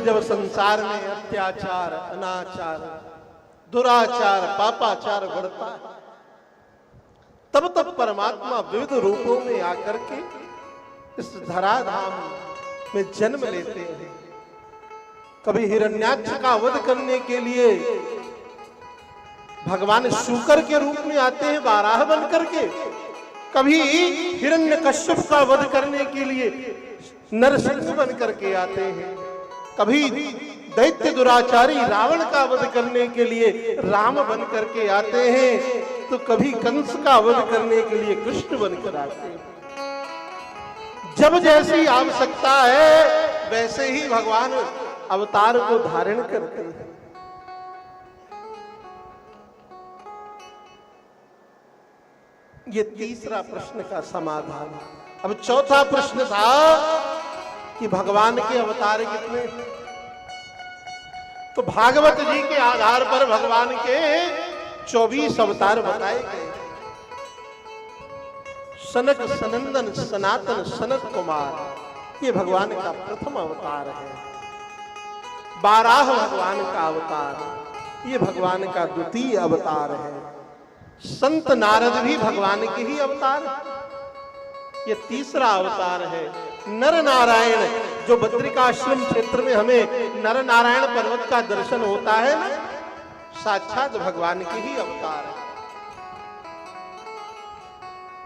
जब संसार में अत्याचार, अनाचार, दुराचार, पापाचार बढ़ता है, तब तब परमात्मा विविध रूपों में आकर के इस धराधाम में जन्म लेते हैं। कभी हिरण्याक्ष का वध करने के लिए भगवान शूकर के रूप में आते हैं, वाराह बन करके। कभी हिरण्यकश्यप का वध करने के लिए नरसिंह बन करके आते हैं। कभी दैत्य दुराचारी रावण का वध करने के लिए राम बन करके आते हैं, तो कभी कंस का वध करने के लिए कृष्ण बनकर आते हैं। जब जैसी आवश्यकता है वैसे ही भगवान अवतार को धारण करते हैं। ये तीसरा प्रश्न का समाधान। अब चौथा प्रश्न था कि भगवान के अवतार कितने? तो भागवत जी के आधार पर भगवान के 24 अवतार बताए गए। सनक सनंदन सनातन सनत कुमार, ये भगवान का प्रथम अवतार है। बाराह भगवान का अवतार, ये भगवान का द्वितीय अवतार है। संत नारद भी भगवान के ही अवतार, ये तीसरा अवतार है। नर नारायण, जो बद्रिकाश्रम क्षेत्र में हमें नर नारायण पर्वत का दर्शन होता है ना, साक्षात भगवान के ही अवतार है।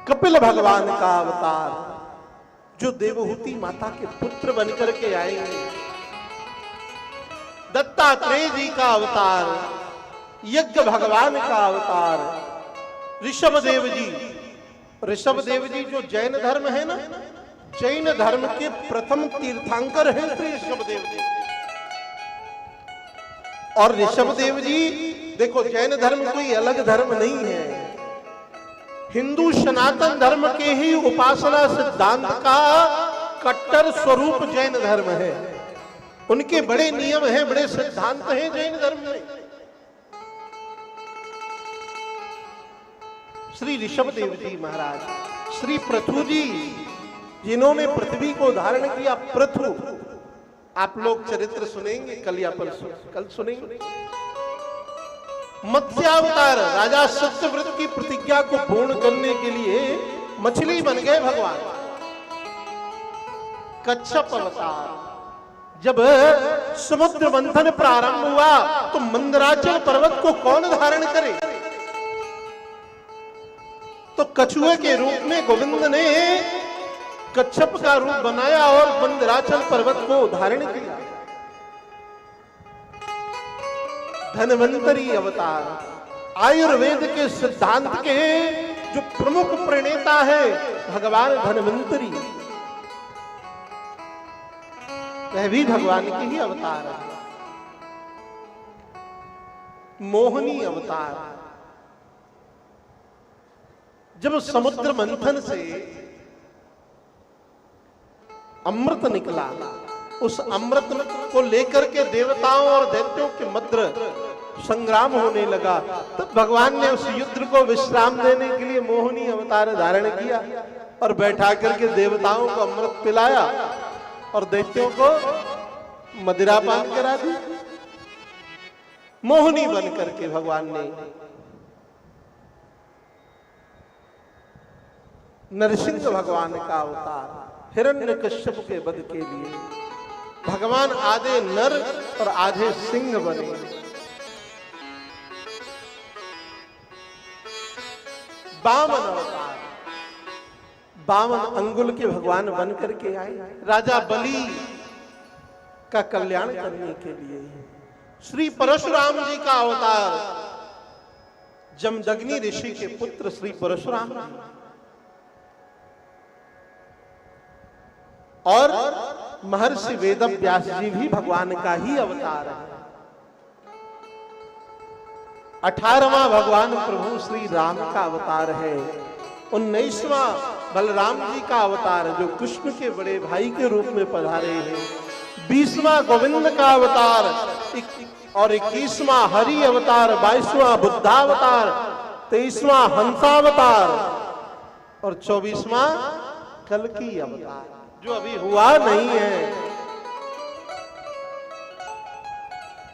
कपिल भगवान का अवतार, जो देवहूति माता के पुत्र बनकर के आएंगे। दत्तात्रेय जी का अवतार, यज्ञ भगवान का अवतार। ऋषभदेव जी, ऋषभदेव जी जो जैन धर्म है ना, जैन धर्म के प्रथम तीर्थंकर हैं श्री ऋषभदेव जी। और ऋषभदेव जी देखो, जैन धर्म कोई अलग धर्म नहीं है, हिंदू सनातन धर्म के ही उपासना सिद्धांत का कट्टर स्वरूप जैन धर्म है। उनके बड़े नियम हैं, बड़े सिद्धांत हैं जैन धर्म में। श्री ऋषभदेव जी महाराज, श्री पृथु जी, जिन्होंने पृथ्वी को धारण किया, पृथु, आप लोग चरित्र सुनेंगे कल या परसों, कल सुनेंगे। मत्स्यावतार, राजा सत्यव्रत की प्रतिज्ञा को पूर्ण करने के लिए मछली बन गए भगवान। कच्छप अवतार, जब समुद्र मंथन प्रारंभ हुआ तो मंदराचल पर्वत को कौन धारण करे? तो कछुए के रूप में गोविंद ने कच्छप का रूप बनाया और मंदराचल पर्वत को धारण किया। धन्वंतरी अवतार, आयुर्वेद के सिद्धांत के जो प्रमुख प्रणेता है भगवान धन्वंतरी, वह भी भगवान के ही अवतार है। मोहिनी अवतार, जब समुद्र मंथन से अमृत निकला, उस अमृत को लेकर के देवताओं और दैत्यों के मध्य संग्राम होने लगा, तब भगवान ने उस युद्ध को विश्राम देने के लिए मोहिनी अवतार धारण किया और बैठा करके देवताओं को अमृत पिलाया और दैत्यों को मदिरा पान करा दी। मोहिनी बन करके भगवान ने नरसिंह भगवान का अवतार, हिरण्यकश्यप के वध के लिए भगवान आधे नर और आधे सिंह बने। बामन अवतार, बावन अंगुल के भगवान बन करके आए, राजा बलि का कल्याण करने के लिए। श्री परशुराम जी का अवतार, जमदग्नि ऋषि के पुत्र श्री परशुराम, और महर्षि वेदव्यास जी भी भगवान का ही अवतार है। 18वां भगवान प्रभु श्री राम का अवतार है। 19वां बलराम जी का अवतार, जो कृष्ण के बड़े भाई के रूप में पधारे हैं। 20वां गोविंद का अवतार और 21वां हरि अवतार, 22वां बुद्धावतार, 23वां हंसावतार और 24वां कल्कि अवतार, जो अभी हुआ नहीं है।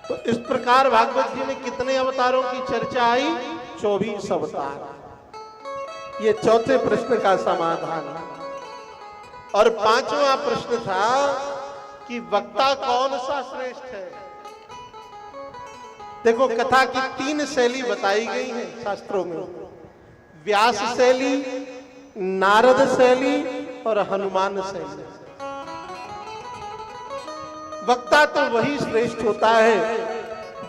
तो इस प्रकार भागवत जी में कितने अवतारों की चर्चा आई? 24 अवतार। ये चौथे प्रश्न का समाधान। और पांचवा प्रश्न था कि वक्ता कौन सा श्रेष्ठ है। देखो, कथा की 3 शैली बताई गई है शास्त्रों में, व्यास शैली, नारद शैली और हनुमान शैली। वक्ता तो वही श्रेष्ठ होता है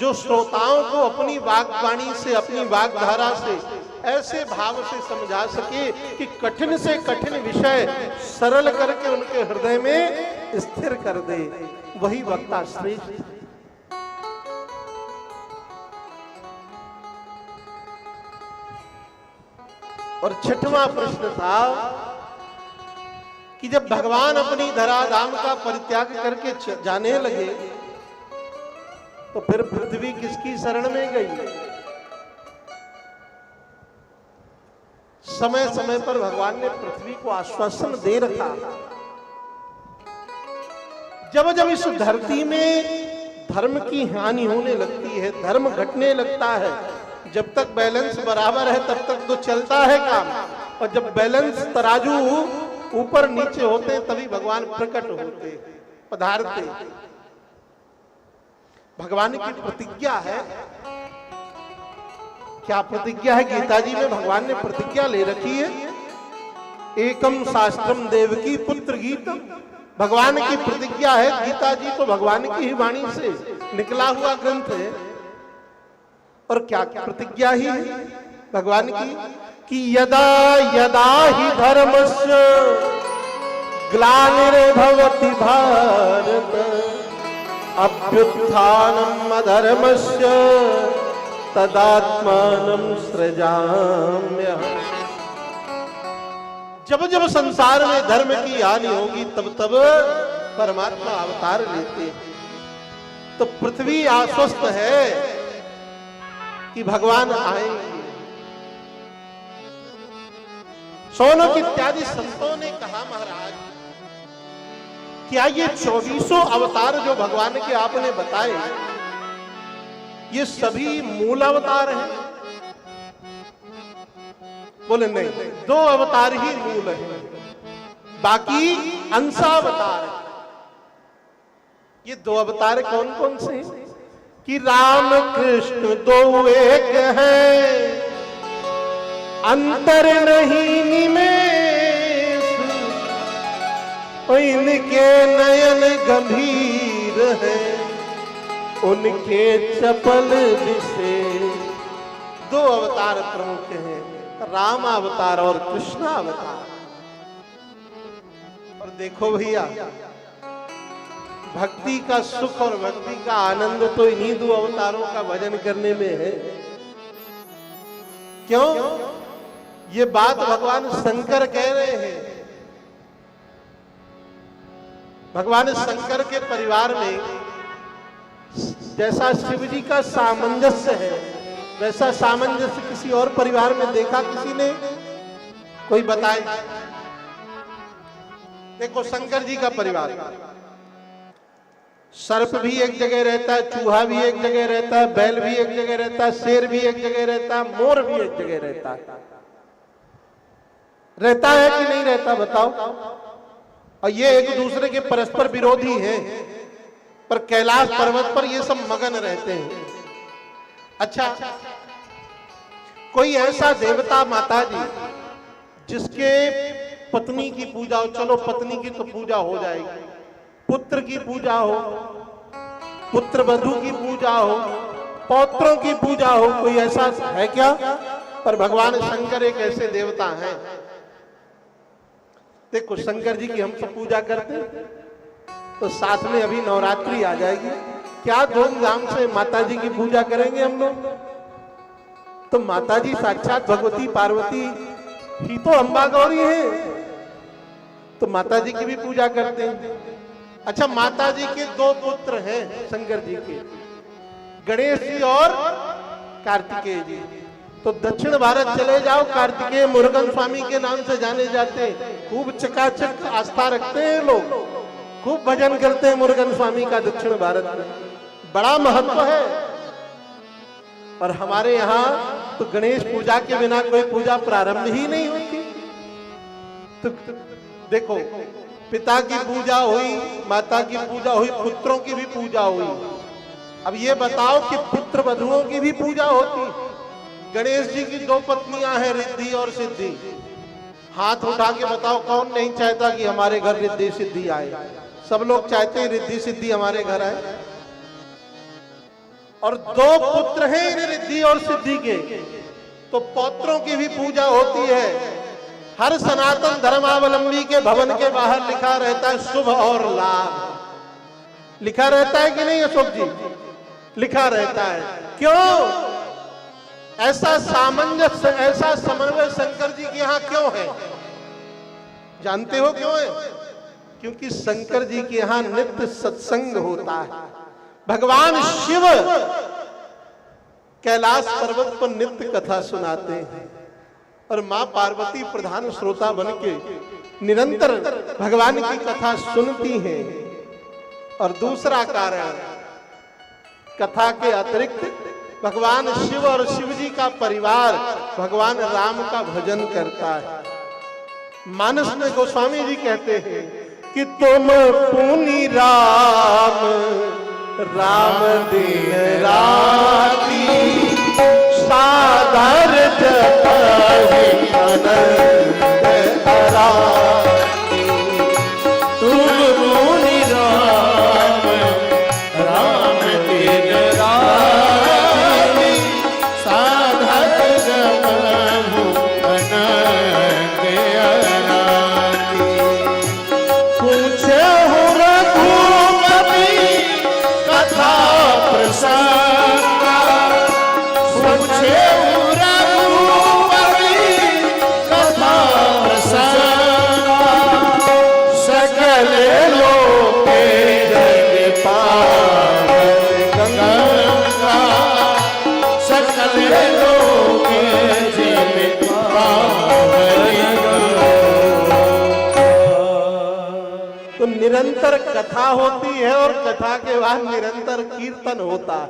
जो श्रोताओं को अपनी वाग्वाणी से, अपनी वाग्धारा से ऐसे भाव से समझा सके कि कठिन से कठिन विषय सरल करके उनके हृदय में स्थिर कर दे। वही वक्ता श्रेष्ठ। और छठवां प्रश्न था कि जब भगवान अपनी धराधाम का परित्याग करके जाने लगे तो फिर पृथ्वी किसकी शरण में गई? समय समय पर भगवान ने पृथ्वी को आश्वासन दे रखा। जब जब इस धरती में धर्म की हानि होने लगती है, धर्म घटने लगता है, जब तक बैलेंस बराबर है तब तक तो चलता है काम, और जब बैलेंस तराजू ऊपर नीचे होते हैं तभी भगवान प्रकट होते, पधारते। भगवान की प्रतिज्ञा है। क्या प्रतिज्ञा है? गीता जी में भगवान ने प्रतिज्ञा ले रखी है, एकम शास्त्रम देवकी पुत्र गीतम। भगवान की प्रतिज्ञा है। गीता जी तो भगवान की ही वाणी से निकला हुआ ग्रंथ है। और क्या प्रतिज्ञा ही है भगवान की कि यदा यदा ही धर्मस्य ग्लानिर्भवति भारत अभ्युत्थानम् अधर्मस्य तदात्मानं सृजाम्यहम्। जब जब संसार में धर्म की हानि होगी तब तब परमात्मा अवतार लेते हैं। तो पृथ्वी आश्वस्त है कि भगवान आएंगे। शौनक इत्यादि संतों ने कहा, महाराज क्या ये 24 अवतार जो भगवान के आपने बताए ये सभी मूल अवतार हैं? बोले नहीं, 2 अवतार ही मूल हैं, बाकी अंशावतार है। ये 2 अवतार कौन कौन से हैं? कि राम कृष्ण 2 एक हैं, अंतर नहीं निमेष, इनके नयन गंभीर हैं, उनके चपल विशेष। 2 अवतार प्रमुख हैं, राम अवतार और कृष्ण अवतार। और देखो भैया, भक्ति का सुख और भक्ति का आनंद तो इन्हीं 2 अवतारों का भजन करने में है। क्यों? ये बात भगवान शंकर कह रहे हैं। भगवान शंकर के परिवार में जैसा शिव जी का सामंजस्य है वैसा सामंजस्य किसी और परिवार में देखा किसी ने? कोई बताए? देखो, शंकर जी का परिवार, सर्प भी एक जगह रहता है, चूहा भी एक जगह रहता है, बैल भी एक जगह रहता है, शेर भी एक जगह रहता है, मोर भी एक जगह रहता है। रहता है कि नहीं रहता बताओ? और ये एक दूसरे के परस्पर विरोधी हैं, पर कैलाश पर्वत पर ये सब मगन रहते हैं। अच्छा, कोई ऐसा देवता माता जी जिसके पत्नी की पूजा हो, चलो पत्नी की तो पूजा हो जाएगी, पुत्र की पूजा हो, पुत्र वधू की पूजा हो, पौत्रों की पूजा हो, कोई ऐसा है क्या? पर भगवान शंकर एक ऐसे देवता हैं। देखो, शंकर जी की हम सब पूजा करते हैं, तो साथ में अभी नवरात्रि आ जाएगी, क्या धूमधाम से माता जी की पूजा करेंगे हम लोग। तो माता जी साक्षात भगवती पार्वती ही तो अम्बा गौरी है, तो माता जी की भी पूजा करते हैं। अच्छा, माता जी के 2 पुत्र हैं शंकर जी के, गणेश जी और कार्तिकेय जी। तो दक्षिण भारत चले जाओ, कार्तिकेय मुरुगन स्वामी के नाम से जाने जाते हैं, खूब चकाचक आस्था रखते हैं लोग, खूब भजन करते हैं मुरुगन स्वामी का दक्षिण भारत में, बड़ा महत्व है। और हमारे यहाँ तो गणेश पूजा के बिना कोई पूजा प्रारंभ ही नहीं होती। तो देखो, पिता की पूजा हुई, माता की पूजा हुई, पुत्रों की भी पूजा हुई। अब ये बताओ कि पुत्र वधुओं की भी पूजा होती। गणेश जी की दो पत्नियां हैं, रिद्धि और सिद्धि। हाथ उठा के बताओ कौन नहीं चाहता कि हमारे घर रिद्धि सिद्धि आए? सब लोग चाहते हैं रिद्धि सिद्धि हमारे घर आए। और दो पुत्र हैं इन रिद्धि और सिद्धि के, तो पौत्रों की भी पूजा होती है। हर सनातन धर्मावलंबी के भवन के बाहर लिखा रहता है शुभ और लाभ। लिखा रहता है कि नहीं अशोक जी? लिखा रहता है। क्यों ऐसा सामंजस्य, ऐसा समन्वय शंकर जी के यहाँ क्यों है? जानते हो क्यों है? क्योंकि शंकर जी के यहाँ नित्य सत्संग होता है। भगवान शिव कैलाश पर्वत पर नित्य कथा सुनाते हैं और मां पार्वती प्रधान श्रोता बनके निरंतर भगवान की कथा सुनती हैं। और दूसरा कारण, कथा के अतिरिक्त भगवान शिव और शिव जी का परिवार भगवान राम का भजन करता है। मानस में गोस्वामी जी कहते हैं कि तुम पुनि राम राम दिन राती सादर जपहि अनंत कराती। तुम पुनि राम राम दिन राती सादर जपहि अनंत कराती। पूछे हो रघुपति कथा प्रसंगा पूछे रघुपति कथा प्रसंगा सकल लोके जग पावन गंगा सकल लोके जग पावन गंगा। तो निरंतर कथा होती है और कथा के बाद निरंतर कीर्तन होता है।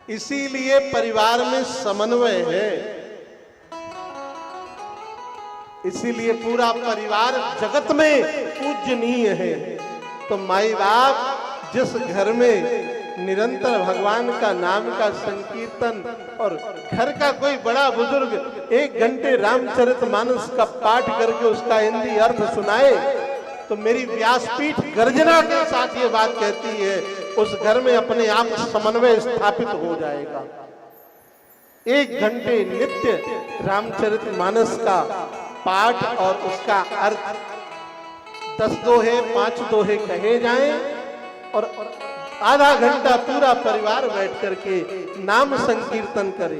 इसीलिए परिवार में समन्वय है। इसीलिए पूरा परिवार जगत में पूजनीय है। तो माई बाप जिस घर में निरंतर भगवान का नाम का संकीर्तन, और घर का कोई बड़ा बुजुर्ग 1 घंटे रामचरितमानस का पाठ करके उसका हिंदी अर्थ सुनाए, तो मेरी व्यासपीठ गर्जना के साथ ये बात कहती है, उस घर में अपने आप समन्वय स्थापित हो जाएगा। 1 घंटे नित्य रामचरितमानस का पाठ और उसका अर्थ 10 दोहे 5 दोहे कहे जाएं और आधा घंटा पूरा परिवार बैठ करके नाम संकीर्तन करे।